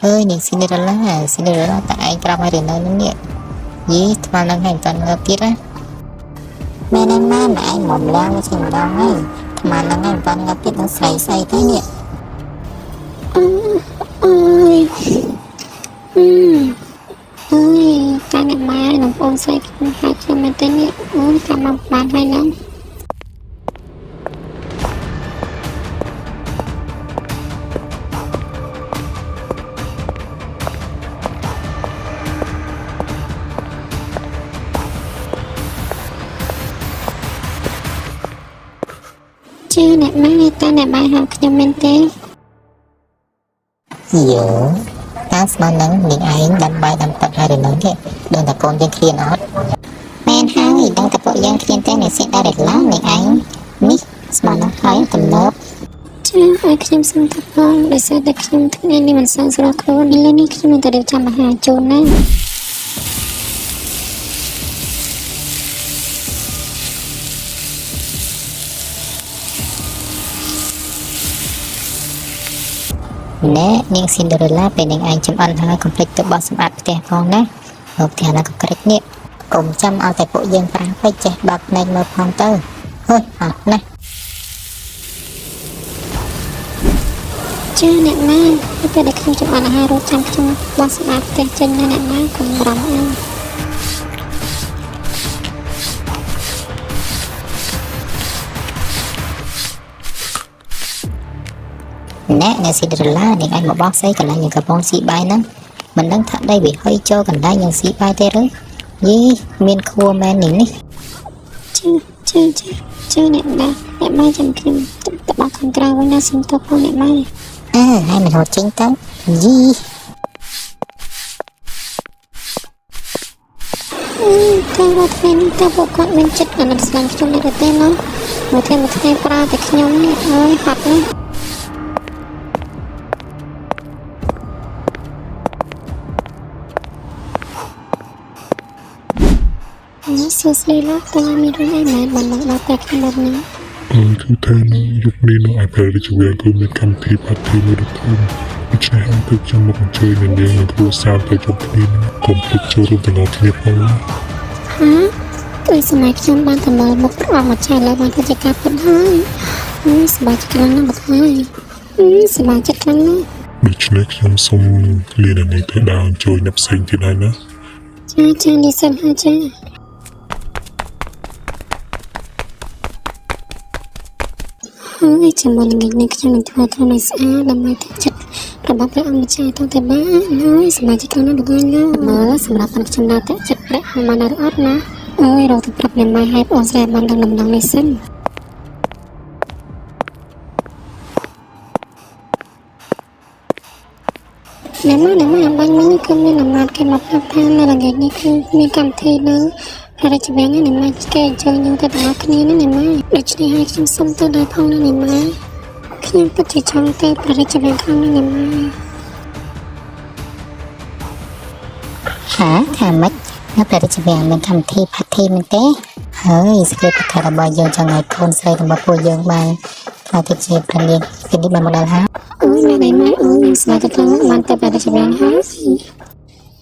ơi nhìn Cinderella tại anh cầm hai đứa nó nhẹ gì mà lần hành toàn ngập tiết á mẹ nên mà anh mồm leo với trình đâu ấy mà lần hành toàn ngập tiết nó say thế nhẹ ơi ơi ta nè má nó ôn say hai cho mình tên nhẹ ơi ta mong bạn hay lắm chưa nè má ta nè bài học cho mình tên dữ ta mà lần nhìn anh đâm bay đâm tận hai đứa nó nhẹ đơn là con dân khiên ót men hai đang tập bộ dân khiên tên này sẽ ra được lắm nhìn anh mi mà nó thấy tầm lớp chưa ai khi xem tập phong để sao để khi thức nên đi mình sang rồi luôn đi lên đi khi mình ta đều chăm mà hà chôn nè nè nhưng Cinderella bên anh chấm ăn hai complete tự bỏ sắm ạt tè phong nè một thẻ là correct nè cùng chăm ao tại bộ dân phá phải chạy bạc nên mà phong tơ hơi hạt nè chưa nè má tôi để không chụp ảnh hai rồi chăm trong bao sắm ạt tè chân nè má cùng rắm ăn nè Cinderella nhưng anh một bác xây còn lại những cái bông xị bay nữa mình đang thận đây bị hơi cho gần đây những xị bay tê đấy gì miền khua men nín đi chưa nè má chăm kim tập bác không trao với nó xin tập không nè má hay mình hột chính tấm gì ta vào thêm ta bộ con bên chất là làm sao trong này được tên nó một thêm pra để nhóm này ơi học nữa nhớ xưa xưa lắm ta mi đôi ai mẹ bạn bạn đào tạc không một nữa thứ thế nó dục đi nó ai phải để cho về cứ mình cầm thì bắt thì mới được thôi mình sẽ ăn thức trong một chơi nên để mình thua sao tới chụp đi còn phải chơi trong tình ngọt nghiệp không hả tôi sẽ nói trong ban tầm một một trà lại ban thời gian vẫn hơi sẽ bài chắc lắm nó hơi sẽ bài chắc lắm nó được next trong sông liền là mình tới đào chơi nhập sinh thì này nữa cha đi xem ha cha ơi chẳng muốn nghịch nghịch cho mình thua thôi này xa làm mai thật chất rồi bác với ông trai tao thấy bá nói sẽ bài chắc lắm nó được anh nhá mở sẽ là phần trong nào thật chất đấy mà nó ớt nó ôi rồi tập tập này mai hay ổ ra ban đầu nằm này xinh nếu mà em bánh mấy cơm như làm mặt cái mặt hấp than này là nghịch như cơm như cầm thi nữa rồi chỉ bé này mai cái chơi như cái đó cái này này mai để chỉ hai trong sông tới đây phong này mai khi em bắt chỉ trong tay rồi chỉ bé không này mai hả thà mất nó phải chỉ về mình cầm thi phát thi mình té hơi sẽ phải khai là bao giờ cho ngày con xây làm bao nhiêu giờ mà là thực sự cần đi cái đi bằng một lần hả ôi này mai ôi sao cho con mang tay phải chỉ bé hả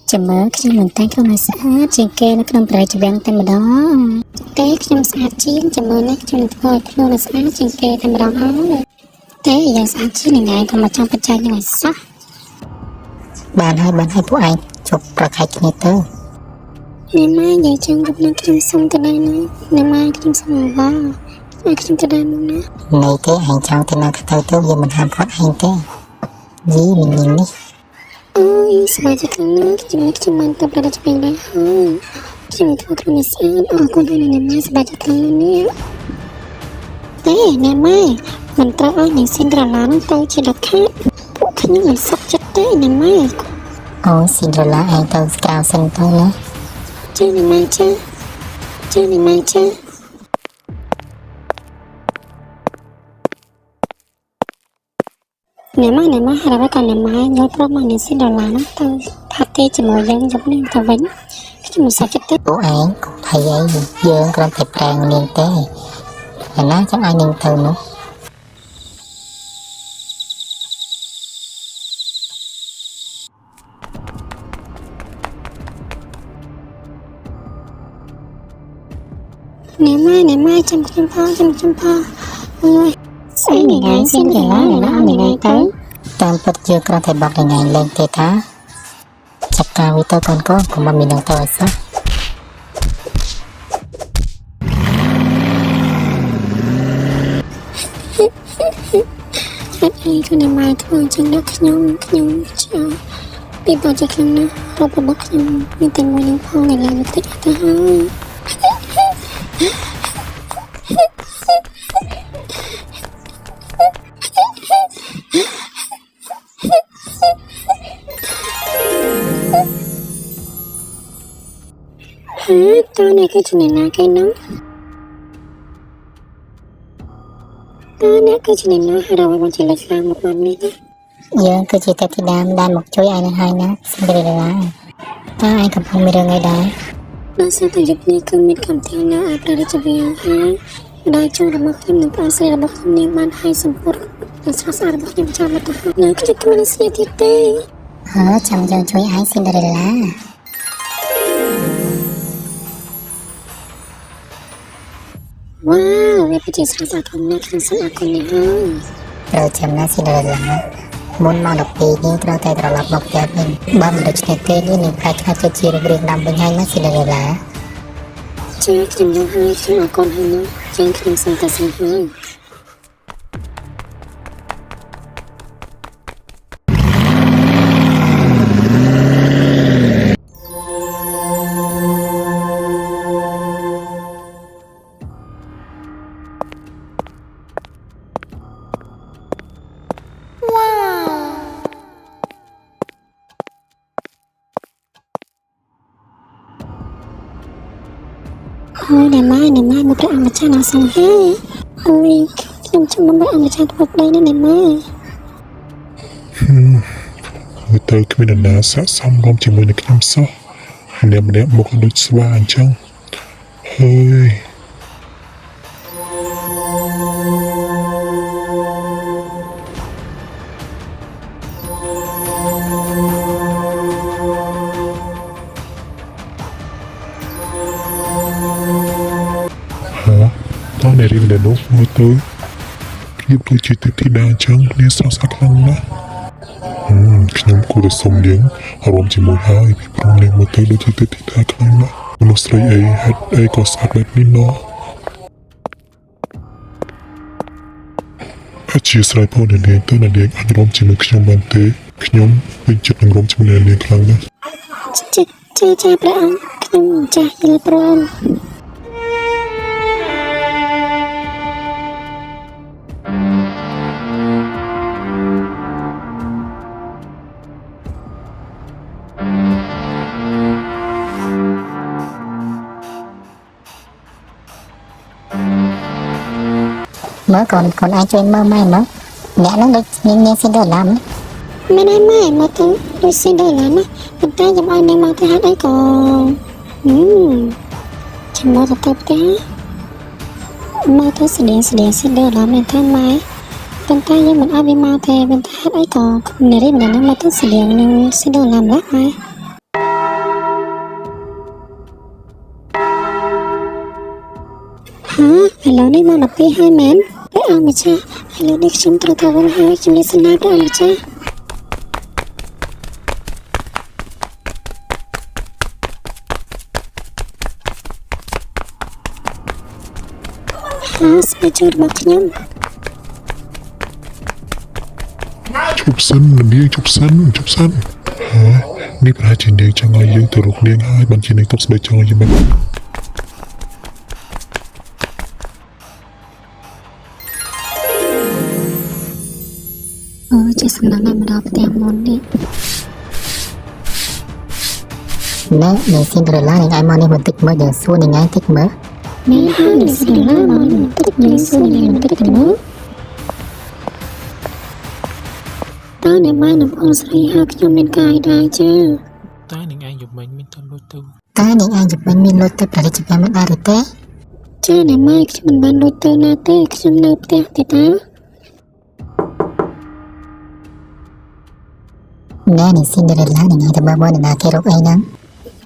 chấm mớ khi mình tay không nói xã trên kê nó không phải chỉ bé tay mà đó té khi mình xã chiến chấm mớ này khi mình thôi không nói xã trên kê tay mà đó té giờ xã chiến này ngày còn mà trong bạch trai như này sắc bạn hai phụ anh chụp ra khai kia tơ ngày mai giờ chân gặp nó khi xong từ đây nữa ngày mai khi xong rồi ai khi từ đây luôn nữa ngày cái anh cháu thì nó cái tơ giờ mình làm phát anh cái gì mình nhìn đi ôi sao chắc nó chỉ mình tập ra cho mình đấy thôi chỉ mình thôi cái này sao con đây ngày mai sao chắc nó nè thế ngày mai mình trao ơi những xin ra lá nó tôi chỉ đặt khác phụ khi mình sắp chết đấy ngày mai ôi Cinderella anh tao cao xanh tôi nữa chơi ngày mai chơi nếu mà hay là còn ngày mai nhớ pro mà nên xin đòi lá nó tao phát tê chỉ mồi dân giống như tao vĩnh khi mình sắp chết đấy của anh thầy ấy dương con thầy trang nên té là nó chắc ai nên từ nữa ណែម៉ែចាំខ្ញុំផងអើយស្អីនេះឯងសិនតែឡានអត់នេះឯងទៅ តាមពិតជាគ្រាន់តែបោកថ្ងៃលេងទេថាចាត់ការវាទៅកូនកុំមាននឹងទៅឲ្យសោះ អត់អីគឺណែម៉ែធ្វើអញ្ចឹងដល់ខ្ញុំចាពីបាច់ខ្លាំងណាស់របស់ខ្ញុំមានតែមួយនឹងផងដែលឡើងតិចទៅហើយតើនេះគឺជាណាគេនោះតើនេះគឺជាណាเราបានជាលេខខ្លាំងមកបែបនេះទេ យើងគឺជាទេពធីតាដែលមកជួយឯងនឹងហើយណាសិនទេឡាតើឯងកំពុងមានរឿងអីដែរ ដោយសារតែយុគនេះគឺមានកម្មវិធីណាអព្រះរាជវាំងហើយដែលចូលរបស់ខ្ញុំនឹងបានស្រីរបស់ខ្ញុំនាងបានឲ្យសម្ពុតនិងស្រស់ស្អាតរបស់ខ្ញុំចាំមកទៅនៅគឺជាគ្មានស្នេហ៍ទៀតទេ ចាំយើងជួយឯងសិនទេឡា វ៉ាវវាពិតជាស្រស់ស្អាតផងណាស់ខ្ញុំសូមអរគុណនេះហើយ ត្រូវចាំណាសិនទេឡាមុនមកដល់ពេលនេះត្រូវតែត្រឡប់មកផ្ទះវិញបើមិនដូច្នេះទេនេះនឹងប្រែក្លាយទៅជារឿងដាំវិញហើយណាសិនទេឡា ចាខ្ញុំយល់ហើយខ្ញុំអរគុណហើយណាចឹងខ្ញុំសូមតែសិនហើយ ហើយណែម៉ែមកព្រះអង្គម្ចាស់ណាសំហេហើយខ្ញុំចង់មកព្រះអង្គម្ចាស់ធ្វើប្តីណាណែម៉ែ មើលទៅគ្មាននរណាស័ក្តិសមរួមជាមួយនឹងខ្ញុំសោះម្នាក់មកដូចស្វាអញ្ចឹងហើយ តើអ្នករៀនដែលនោះមើលទៅភាពគឺជាទេពធីតាអញ្ចឹងគ្នាស្រស់ស្អាតខ្លាំងណាស់ខ្ញុំគួរតែសុំនាងរួមជាមួយហើយពីព្រោះនាងមើលទៅដូចជាទេពធីតាខ្លាំងណាស់មនុស្សស្រីអីហេតុអីក៏ស្អាតបែបនេះណោះអធិស្ឋានផងនាងទៅនាងអាចរួមជាមួយខ្ញុំបានទេខ្ញុំពេញចិត្តនឹងរួមជាមួយនាងខ្លាំងណាស់ ចាព្រះអង្គខ្ញុំចាស់យល់ព្រម មើលកូនឯងជួយមើលម៉ែមើលអ្នកហ្នឹងដូចនាងស៊ីនដឺឡាណា ម៉ែមកទៅដូចស៊ីនដឺឡាណាប៉ុន្តែខ្ញុំឲ្យនាងមកទៅហេតុអីក៏ចាំមកទៅផ្ទះមកទៅស្តៀងស៊ីនដឺឡាមែនថាម៉ែប៉ុន្តែយើងមិនអត់វាមកទេប៉ុន្តែហេតុអីក៏នារីម្នាក់ហ្នឹងមកទៅស្តៀងនឹងស៊ីនដឺឡាម្ល៉េះម៉ែ ឥឡូវនេះមកដល់ពេលហើយមែនព្រះអង្គម្ចាស់ឥឡូវនេះខ្ញុំត្រូវទៅវិញហើយជំរាបសនាព្រះអង្គម្ចាស់ស្បែកជើងរបស់ខ្ញុំ ជប់សិននាងជប់សិននេះប្រហែលជានាងចង់ឲ្យយើងទៅរកនាងហើយបានជានាងទុកស្បែកជើងឲ្យយើងមិន ជាសំណាងនៃម្ដងផ្ទះមុននេះ ណែនាងស៊ីនដឺឡានឹងឯងមកនេះបន្តិចមើលយើងសួរនាងឯងតិចមើល មានហើយនឹងស៊ីនដឺឡាមកបន្តិចយើងសួរនាងបន្តិចទៅមើលតើអ្នកម៉ែនឹងបងស្រីហៅខ្ញុំមានកាយដែរជើ តើនាងឯងយំមិញមានទៅលុយទៅ តើនាងឯងជិះវិញមានលុយទៅព្រះរាជវាំងមិនដែរឬទេ ចាអ្នកម៉ែខ្ញុំមិនបានលុយទៅណាទេខ្ញុំនៅផ្ទះទេតា ណែនាងស៊ីនដឺឡានឹងឯងទៅមើលនរណាគេរកអីហ្នឹង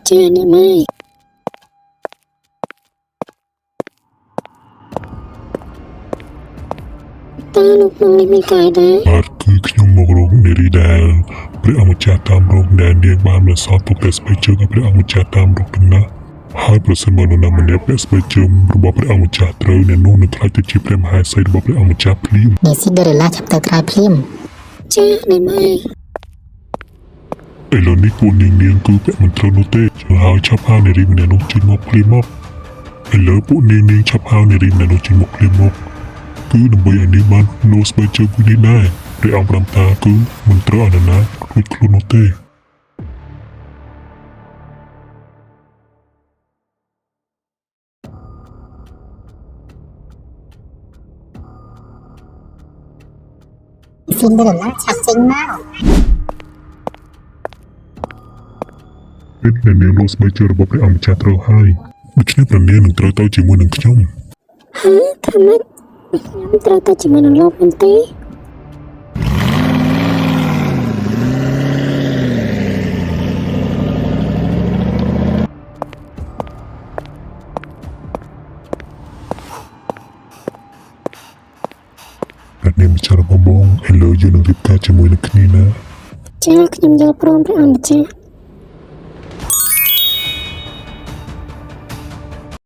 ចាអ្នកម៉ែ លោកក្នុងនេះមានកាយដែរ បាទគឺខ្ញុំមករកនារីដែលព្រះអង្គម្ចាស់តាមរកដែលនាងបានបន្សល់ទុកតែស្បែកជើងឲ្យព្រះអង្គម្ចាស់តាមរកទាំងណាហើយប្រសិនបើនរណាម្នាក់ពាក់ស្បែកជើងរបស់ព្រះអង្គម្ចាស់ត្រូវអ្នកនោះនឹងក្លាយទៅជាព្រះមហាក្សត្ររបស់ព្រះអង្គម្ចាស់ភ្លាម នាងស៊ីនដឺរ៉េឡាចាប់ទៅក្រោយភ្លាម ចានេះម៉ែ ឥឡូវនេះពួកនាងគឺពាក់មិនត្រូវនោះទេហើយឆាប់ហៅនារីម្នាក់នោះចេញមកភ្លាមមកឥឡូវពួកនាងឆាប់ហៅនារីម្នាក់នោះចេញមកភ្លាមមកគឺដើម្បីឲ្យនាងបាននោះស្បែកជើងមួយនេះដែរព្រះអង្គប្រាំថាគឺមិនត្រូវឲ្យនរណារួចខ្លួននោះទេ ស៊ីនដឺរ៉េឡាឆាប់ចេញមក ពេលនាងនោះស្បែកជើងរបស់ព្រះអង្គម្ចាស់ត្រូវហើយដូច្នេះព្រះនាងនឹងត្រូវទៅជាមួយនឹងខ្ញុំ ហើយថាម៉េចខ្ញុំត្រូវទៅជាមួយនឹងលោកមិនទេ ព្រះនាងម្ចាស់របស់បងឥឡូវយើងនឹងរៀបការជាមួយនឹងគ្នាណា ចាខ្ញុំយល់ព្រមព្រះអង្គម្ចាស់